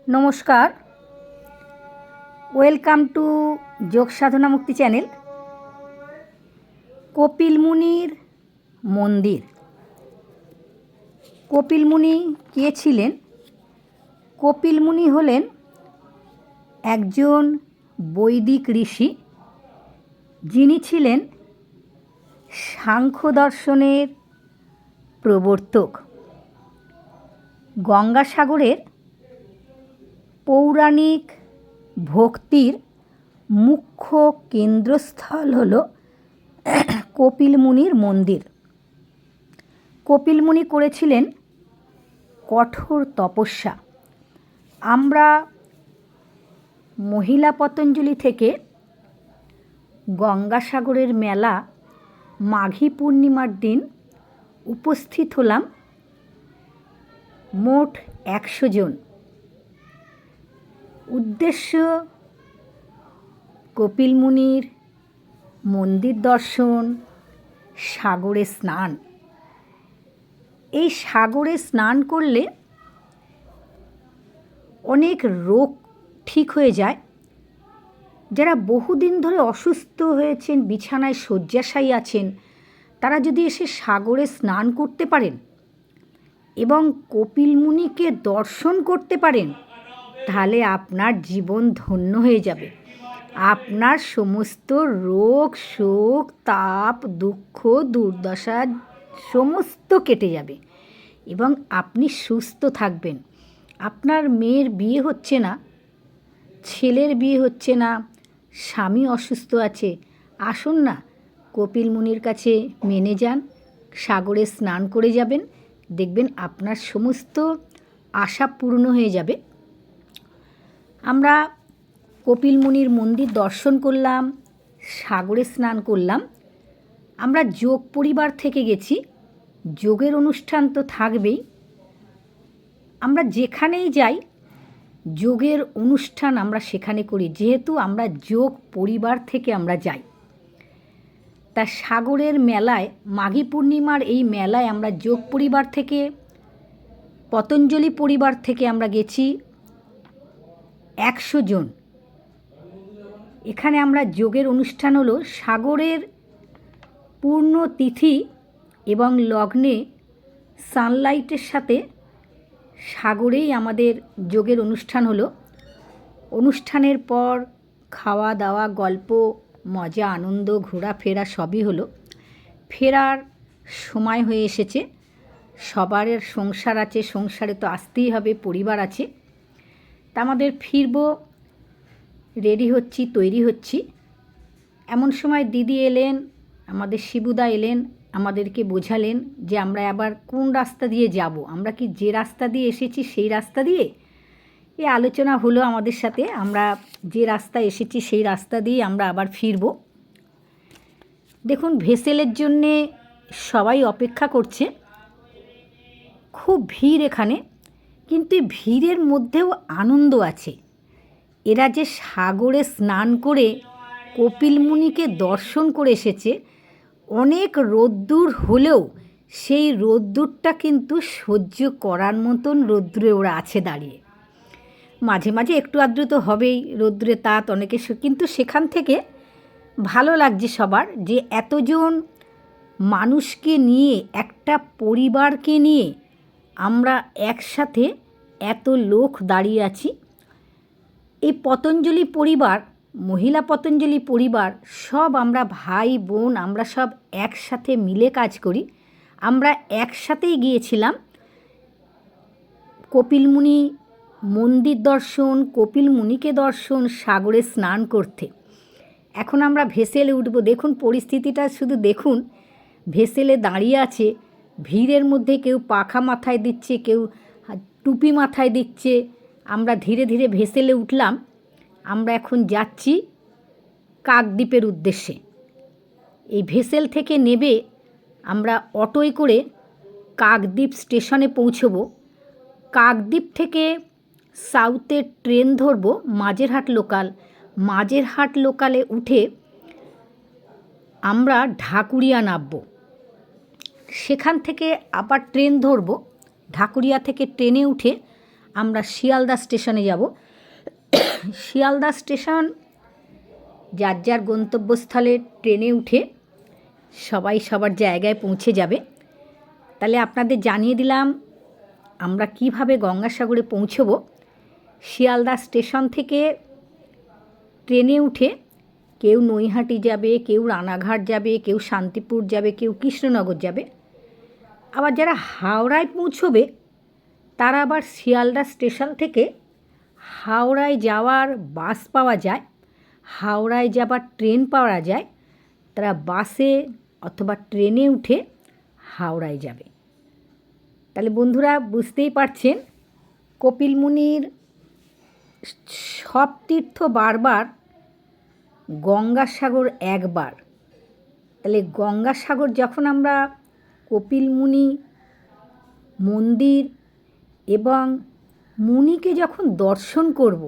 নমস্কার, welcome to যোগ সাধনা মুক্তি চ্যানেল। কপিল মুনির মন্দির। কপিল মুনি কে ছিলেন? কপিল মুনি হলেন একজন বৈদিক ঋষি, যিনি ছিলেন সাংখ্য দর্শনের প্রবর্তক। গঙ্গাসাগরের পৌরাণিক ভক্তির মুখ্য কেন্দ্রস্থল হল কপিল মুনির মন্দির। কপিল মুনি করেছিলেন কঠোর তপস্যা। আমরা মহিলা পতঞ্জলি থেকে গঙ্গাসাগরের মেলা মাঘী পূর্ণিমার দিন উপস্থিত হলাম মোট 100 জন। উদ্দেশ্য কপিল মুনির মন্দির দর্শন, সাগরে স্নান। এই সাগরে স্নান করলে অনেক রোগ ঠিক হয়ে যায়। যারা বহুদিন ধরে অসুস্থ হয়েছেন, বিছানায় শয্যাশায়ী আছেন, তারা যদি এসে সাগরে স্নান করতে পারেন এবং কপিল মুনিকে দর্শন করতে পারেন, তাহলে আপনার জীবন ধন্য হয়ে যাবে। আপনার সমস্ত রোগ, শোক, তাপ, দুঃখ, দুর্দশা সমস্ত কেটে যাবে এবং আপনি সুস্থ থাকবেন। আপনার মেয়ের বিয়ে হচ্ছে না, ছেলের বিয়ে হচ্ছে না, স্বামী অসুস্থ আছে, আসুন না কপিল মুনির কাছে মেনে যান, সাগরে স্নান করে যাবেন, দেখবেন আপনার সমস্ত আশা পূর্ণ হয়ে যাবে। আমরা কপিল মুনির মন্দির দর্শন করলাম, সাগরে স্নান করলাম। আমরা যোগ পরিবার থেকে গেছি, যোগের অনুষ্ঠান তো থাকবেই। আমরা যেখানেই যাই যোগের অনুষ্ঠান আমরা সেখানে করি, যেহেতু আমরা যোগ পরিবার থেকে আমরা যাই। তা সাগরের মেলায়, মাঘী পূর্ণিমার এই মেলায় আমরা যোগ পরিবার থেকে, পতঞ্জলি পরিবার থেকে আমরা গেছি 100 জন। এখানে আমরা যোগের অনুষ্ঠান হলো সাগরের পূর্ণ তিথি এবং লগ্নে সানলাইটের সাথে সাগরেই আমাদের যোগের অনুষ্ঠান হলো। অনুষ্ঠানের পর খাওয়া দাওয়া, গল্প, মজা, আনন্দ, ঘোরাফেরা সবই হলো। ফেরার সময় হয়ে এসেছে। সবার সংসার আছে, সংসারে তো আসতেই হবে, পরিবার আছে। তা আমাদের ফিরব, রেডি হচ্ছি, তৈরি হচ্ছি। এমন সময় দিদি এলেন, আমাদের শিবুদা এলেন, আমাদেরকে বোঝালেন যে আমরা আবার কোন রাস্তা দিয়ে যাব। আমরা কি যে রাস্তা দিয়ে এসেছি সেই রাস্তা দিয়ে? এই আলোচনা হলো আমাদের সাথে। আমরা যে রাস্তা এসেছি সেই রাস্তা দিয়ে আমরা আবার ফিরব। দেখুন, ভেসেলের জন্যে সবাই অপেক্ষা করছে। খুব ভিড় এখানে, কিন্তু ভিড়ের মধ্যেও আনন্দ আছে। এরা যে সাগরে স্নান করে কপিল মুনিকে দর্শন করে এসেছে, অনেক রোদ্দুর হলেও সেই রোদ্দুরটা কিন্তু সহ্য করার মতন রোদ্দুরে ওরা আছে দাঁড়িয়ে। মাঝে মাঝে একটু আধটু তো হবেই, রোদ্দুরে তাত অনেকে, কিন্তু সেখান থেকে ভালো লাগছে সবার যে এতজন মানুষকে নিয়ে, একটা পরিবারকে নিয়ে আমরা একসাথে এত লোক দাঁড়িয়ে আছি। এই পতঞ্জলি পরিবার, মহিলা পতঞ্জলি পরিবার, সব আমরা ভাই বোন, আমরা সব একসাথে মিলে কাজ করি। আমরা একসাথেই গিয়েছিলাম কপিল মুনি মন্দির দর্শন, কপিল মুনিকে দর্শন, সাগরে স্নান করতে। এখন আমরা ভেসেলে উঠব। দেখুন পরিস্থিতিটা, শুধু দেখুন, ভেসেলে দাঁড়িয়ে আছে, ভিড়ের মধ্যে কেউ পাখা মাথায় দিচ্ছে, কেউ টুপি মাথায় দিচ্ছে। আমরা ধীরে ধীরে ভেসেলে উঠলাম। আমরা এখন যাচ্ছি কাকদ্বীপের উদ্দেশ্যে। এই ভেসেল থেকে নেবে আমরা অটোয় করে কাকদ্বীপ স্টেশনে পৌঁছব। কাকদ্বীপ থেকে সাউথের ট্রেন ধরব মাঝেরহাট লোকাল। মাঝেরহাট লোকালে উঠে আমরা ঢাকুরিয়া নামব। সেখান থেকে আবার ট্রেন ধরব। ঢাকুরিয়া থেকে ট্রেনে উঠে আমরা শিয়ালদা স্টেশনে যাব। শিয়ালদা স্টেশন যার যার গন্তব্যস্থলে ট্রেনে উঠে সবাই সবার জায়গায় পৌঁছে যাবে। তাহলে আপনাদের জানিয়ে দিলাম আমরা কিভাবে গঙ্গাসাগরে পৌঁছব। শিয়ালদা স্টেশন থেকে ট্রেনে উঠে কেউ নৈহাটি যাবে, কেউ রানাঘাট যাবে, কেউ শান্তিপুর যাবে, কেউ কৃষ্ণনগর যাবে। আবার যারা হাওড়ায় পৌঁছবে তারা আবার শিয়ালদা স্টেশন থেকে হাওড়ায় যাওয়ার বাস পাওয়া যায়, হাওড়ায় যাবার ট্রেন পাওয়া যায়। তারা বাসে অথবা ট্রেনে উঠে হাওড়ায় যাবে। তাহলে বন্ধুরা বুঝতেই পারছেন কপিল মুনির সব তীর্থ বারবার, গঙ্গাসাগর একবার। তাহলে গঙ্গাসাগর যখন আমরা কপিল মুনি মন্দির এবং মুনিকে যখন দর্শন করব,